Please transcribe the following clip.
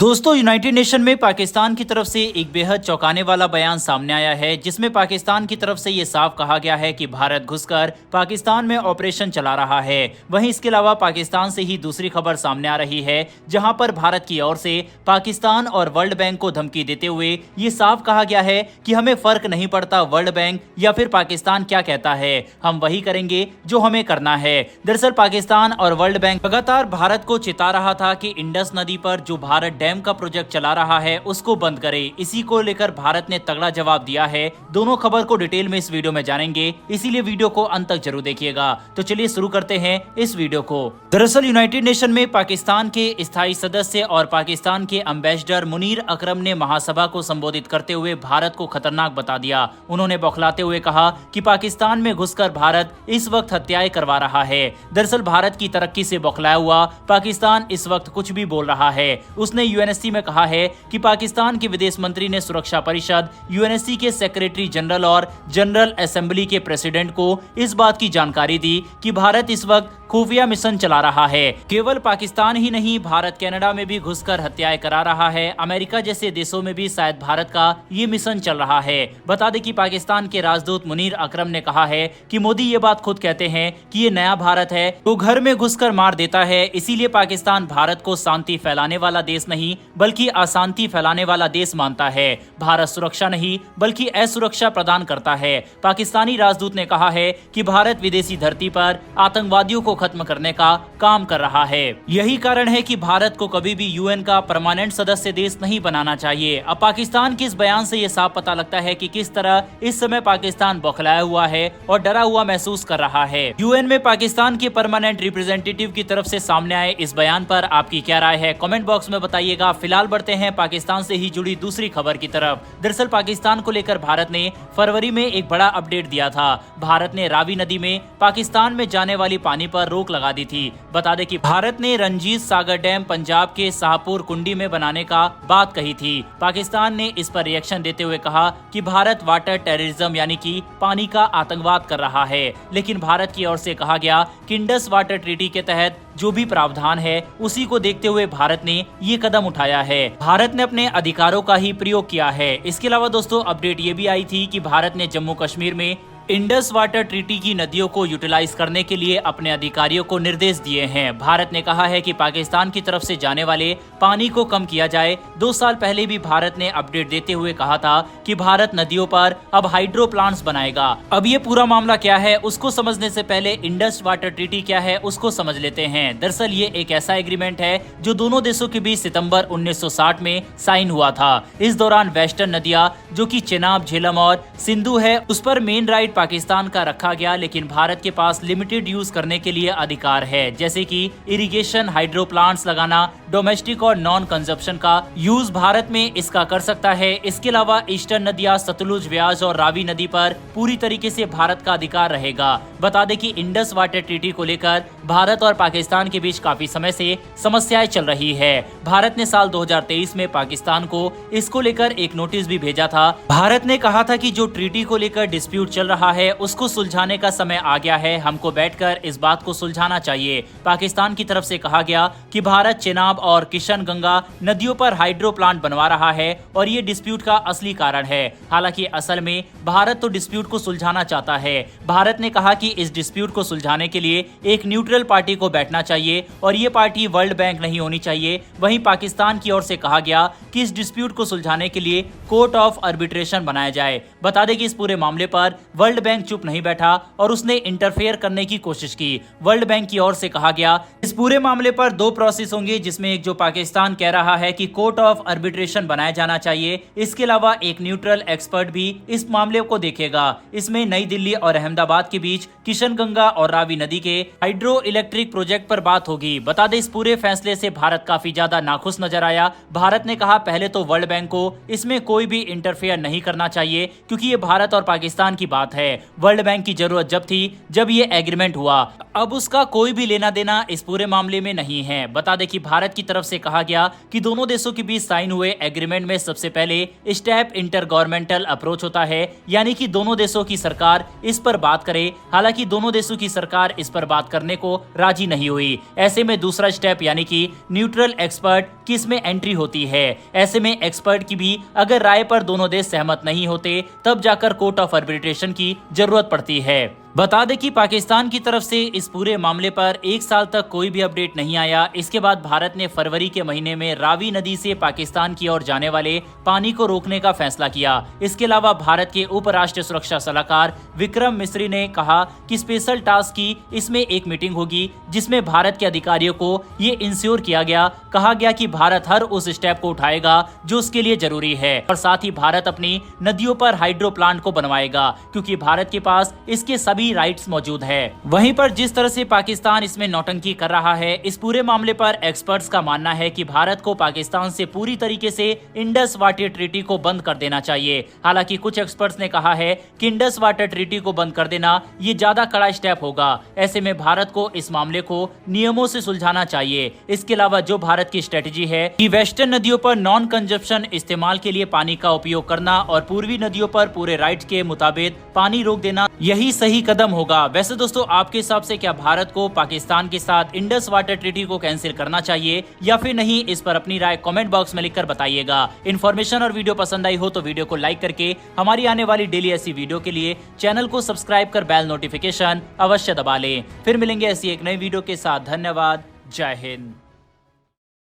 दोस्तों, United nation में पाकिस्तान की तरफ से एक बेहद चौंकाने वाला बयान सामने आया है, जिसमें पाकिस्तान की तरफ से ये साफ कहा गया है कि भारत घुसकर पाकिस्तान में ऑपरेशन चला रहा है। वहीं इसके अलावा पाकिस्तान से ही दूसरी खबर सामने आ रही है, जहां पर भारत की ओर से पाकिस्तान और वर्ल्ड बैंक को धमकी देते हुए ये साफ कहा गया है कि हमें फर्क नहीं पड़ता वर्ल्ड बैंक या फिर पाकिस्तान क्या कहता है, हम वही करेंगे जो हमें करना है। दरअसल पाकिस्तान और वर्ल्ड बैंक लगातार भारत को चिता रहा था कि इंडस नदी पर जो भारत डैम का प्रोजेक्ट चला रहा है उसको बंद करे। इसी को लेकर भारत ने तगड़ा जवाब दिया है। दोनों खबर को डिटेल में इस वीडियो में जानेंगे, इसीलिए वीडियो को अंत तक जरूर देखिएगा। तो चलिए शुरू करते हैं इस वीडियो को। दरअसल यूनाइटेड नेशन में पाकिस्तान के स्थायी सदस्य और पाकिस्तान के एम्बेसडर मुनीर अकरम ने महासभा को संबोधित करते हुए भारत को खतरनाक बता दिया। उन्होंने बौखलाते हुए कहा कि पाकिस्तान में घुसकर भारत इस वक्त हत्याएं करवा रहा है। दरअसल भारत की तरक्की से बौखलाया हुआ पाकिस्तान इस वक्त कुछ भी बोल रहा है। उसने यूएनएससी में कहा है कि पाकिस्तान के विदेश मंत्री ने सुरक्षा परिषद, यूएनएससी के सेक्रेटरी जनरल और जनरल असेंबली के प्रेसिडेंट को इस बात की जानकारी दी कि भारत इस वक्त खुफिया मिशन चला रहा है। केवल पाकिस्तान ही नहीं, भारत कनाडा में भी घुसकर हत्याएं करा रहा है। अमेरिका जैसे देशों में भी शायद भारत का ये मिशन चल रहा है। बता दें कि पाकिस्तान के राजदूत मुनीर अकरम ने कहा है कि मोदी ये बात खुद कहते हैं कि ये नया भारत है, वो घर में घुसकर मार देता है। इसीलिए पाकिस्तान भारत को शांति फैलाने वाला देश नहीं बल्कि अशांति फैलाने वाला देश मानता है। भारत सुरक्षा नहीं बल्कि असुरक्षा प्रदान करता है। पाकिस्तानी राजदूत ने कहा है कि भारत विदेशी धरती पर आतंकवादियों को खत्म करने का काम कर रहा है। यही कारण है कि भारत को कभी भी यूएन का परमानेंट सदस्य देश नहीं बनाना चाहिए। अब पाकिस्तान के इस बयान से ये साफ पता लगता है कि किस तरह इस समय पाकिस्तान बौखलाया हुआ है और डरा हुआ महसूस कर रहा है। यूएन में पाकिस्तान के परमानेंट रिप्रेजेंटेटिव की तरफ से सामने आए इस बयान पर आपकी क्या राय है, कमेंट बॉक्स में बताइएगा। फिलहाल बढ़ते हैं पाकिस्तान से ही जुड़ी दूसरी खबर की तरफ। दरअसल पाकिस्तान को लेकर भारत ने फरवरी में एक बड़ा अपडेट दिया था। भारत ने रावी नदी में पाकिस्तान में जाने वाली पानी पर रोक लगा दी थी। बता दें कि भारत ने रंजीत सागर डैम पंजाब के शाहपुर कुंडी में बनाने का बात कही थी। पाकिस्तान ने इस पर रिएक्शन देते हुए कहा कि भारत वाटर टेररिज्म यानी कि पानी का आतंकवाद कर रहा है। लेकिन भारत की ओर से कहा गया कि इंडस वाटर ट्रीटी के तहत जो भी प्रावधान है उसी को देखते हुए भारत ने ये कदम उठाया है। भारत ने अपने अधिकारों का ही प्रयोग किया है। इसके अलावा दोस्तों अपडेट ये भी आई थी कि भारत ने जम्मू कश्मीर में इंडस वाटर ट्रीटी की नदियों को यूटिलाइज करने के लिए अपने अधिकारियों को निर्देश दिए हैं। भारत ने कहा है कि पाकिस्तान की तरफ से जाने वाले पानी को कम किया जाए। 2 साल पहले भी भारत ने अपडेट देते हुए कहा था कि भारत नदियों पर अब हाइड्रो प्लांट्स बनाएगा। अब ये पूरा मामला क्या है उसको समझने से पहले इंडस वाटर ट्रीटी क्या है उसको समझ लेते हैं। दरअसल ये एक ऐसा एग्रीमेंट है जो दोनों देशों के बीच सितंबर 1960 में साइन हुआ था। इस दौरान वेस्टर्न नदियां जो कि चेनाब, झेलम और सिंधु है उस पर मेन राइट पाकिस्तान का रखा गया, लेकिन भारत के पास लिमिटेड यूज करने के लिए अधिकार है, जैसे कि इरिगेशन, हाइड्रो प्लांट्स लगाना, डोमेस्टिक और नॉन कंजप्शन का यूज भारत में इसका कर सकता है। इसके अलावा ईस्टर्न नदियां सतलुज, व्यास और रावी नदी पर पूरी तरीके से भारत का अधिकार रहेगा। बता दें कि इंडस वाटर ट्रीटी को लेकर भारत और पाकिस्तान के बीच काफी समय से समस्याएं चल रही है। भारत ने साल 2023 में पाकिस्तान को इसको लेकर एक नोटिस भी भेजा था। भारत ने कहा था कि जो ट्रीटी को लेकर डिस्प्यूट चल रहा है उसको सुलझाने का समय आ गया है, हमको बैठकर इस बात को सुलझाना चाहिए। पाकिस्तान की तरफ से कहा गया कि भारत चेनाब और किशनगंगा नदियों पर हाइड्रो प्लांट बनवा रहा है और ये डिस्प्यूट का असली कारण है। हालांकि असल में भारत तो डिस्प्यूट को सुलझाना चाहता है। भारत ने कहा कि इस डिस्प्यूट को सुलझाने के लिए एक न्यूट्रल पार्टी को बैठना चाहिए और ये पार्टी वर्ल्ड बैंक नहीं होनी चाहिए। वहीं पाकिस्तान की ओर से कहा गया कि इस डिस्प्यूट को सुलझाने के लिए कोर्ट ऑफ आर्बिट्रेशन बनाया जाए। बता दें कि इस पूरे मामले पर वर्ल्ड बैंक चुप नहीं बैठा और उसने इंटरफेयर करने की कोशिश की। वर्ल्ड बैंक की ओर से कहा गया इस पूरे मामले पर 2 प्रोसेस होंगे, जिसमें एक जो पाकिस्तान कह रहा है कि कोर्ट ऑफ आर्बिट्रेशन बनाया जाना चाहिए। इसके अलावा एक न्यूट्रल एक्सपर्ट भी इस मामले को देखेगा। इसमें नई दिल्ली और अहमदाबाद के बीच किशनगंगा और रावी नदी के हाइड्रो इलेक्ट्रिक प्रोजेक्ट पर बात होगी। बता दें इस पूरे फैसले से भारत काफी ज्यादा नाखुश नजर आया। भारत ने कहा पहले तो वर्ल्ड बैंक को इसमें कोई भी इंटरफेयर नहीं करना चाहिए, क्योंकि ये भारत और पाकिस्तान की बात है। वर्ल्ड बैंक की जरूरत जब थी जब ये एग्रीमेंट हुआ, अब उसका कोई भी लेना देना इस पूरे मामले में नहीं है। बता दें कि भारत की तरफ से कहा गया कि दोनों देशों के बीच साइन हुए एग्रीमेंट में सबसे पहले स्टेप इंटर गवर्नमेंटल अप्रोच होता है, यानी कि दोनों देशों की सरकार इस पर बात करे। हालांकि दोनों देशों की सरकार इस पर बात करने को राजी नहीं हुई। ऐसे में दूसरा स्टेप यानी कि न्यूट्रल एक्सपर्ट की इसमें एंट्री होती है। ऐसे में एक्सपर्ट की भी अगर राय पर दोनों देश सहमत नहीं होते तब जाकर कोर्ट ऑफ आर्बिट्रेशन की जरूरत पड़ती है। बता दें कि पाकिस्तान की तरफ से इस पूरे मामले पर 1 साल तक कोई भी अपडेट नहीं आया। इसके बाद भारत ने फरवरी के महीने में रावी नदी से पाकिस्तान की ओर जाने वाले पानी को रोकने का फैसला किया। इसके अलावा भारत के उप राष्ट्रीय सुरक्षा सलाहकार विक्रम मिस्री ने कहा कि स्पेशल टास्क की इसमें एक मीटिंग होगी जिसमें भारत के अधिकारियों को ये इंश्योर किया गया, कहा गया कि भारत हर उस स्टेप को उठाएगा जो उसके लिए जरूरी है और साथ ही भारत अपनी नदियों पर हाइड्रो प्लांट को बनवाएगा क्योंकि भारत के पास इसके सभी राइट्स मौजूद है। वहीं पर जिस तरह से पाकिस्तान इसमें नौटंकी कर रहा है, इस पूरे मामले पर एक्सपर्ट्स का मानना है कि भारत को पाकिस्तान से पूरी तरीके से इंडस वाटर ट्रीटी को बंद कर देना चाहिए। हालांकि कुछ एक्सपर्ट्स ने कहा है कि इंडस वाटर ट्रीटी को बंद कर देना ये ज्यादा कड़ा स्टेप होगा। ऐसे में भारत को इस मामले को नियमों से सुलझाना चाहिए। इसके अलावा जो भारत की स्ट्रेटेजी है कि वेस्टर्न नदियों पर नॉन कंजप्शन इस्तेमाल के लिए पानी का उपयोग करना और पूर्वी नदियों पर पूरे राइट्स के मुताबिक पानी रोक देना, यही सही कदम होगा। वैसे दोस्तों, आपके हिसाब से क्या भारत को पाकिस्तान के साथ इंडस वाटर ट्रीटी को कैंसिल करना चाहिए या फिर नहीं? इस पर अपनी राय कमेंट बॉक्स में लिखकर बताइएगा। इन्फॉर्मेशन और वीडियो पसंद आई हो तो वीडियो को लाइक करके हमारी आने वाली डेली ऐसी वीडियो के लिए चैनल को सब्सक्राइब कर बेल नोटिफिकेशन अवश्य दबा लें। फिर मिलेंगे ऐसी एक नई वीडियो के साथ। धन्यवाद। जय हिंद।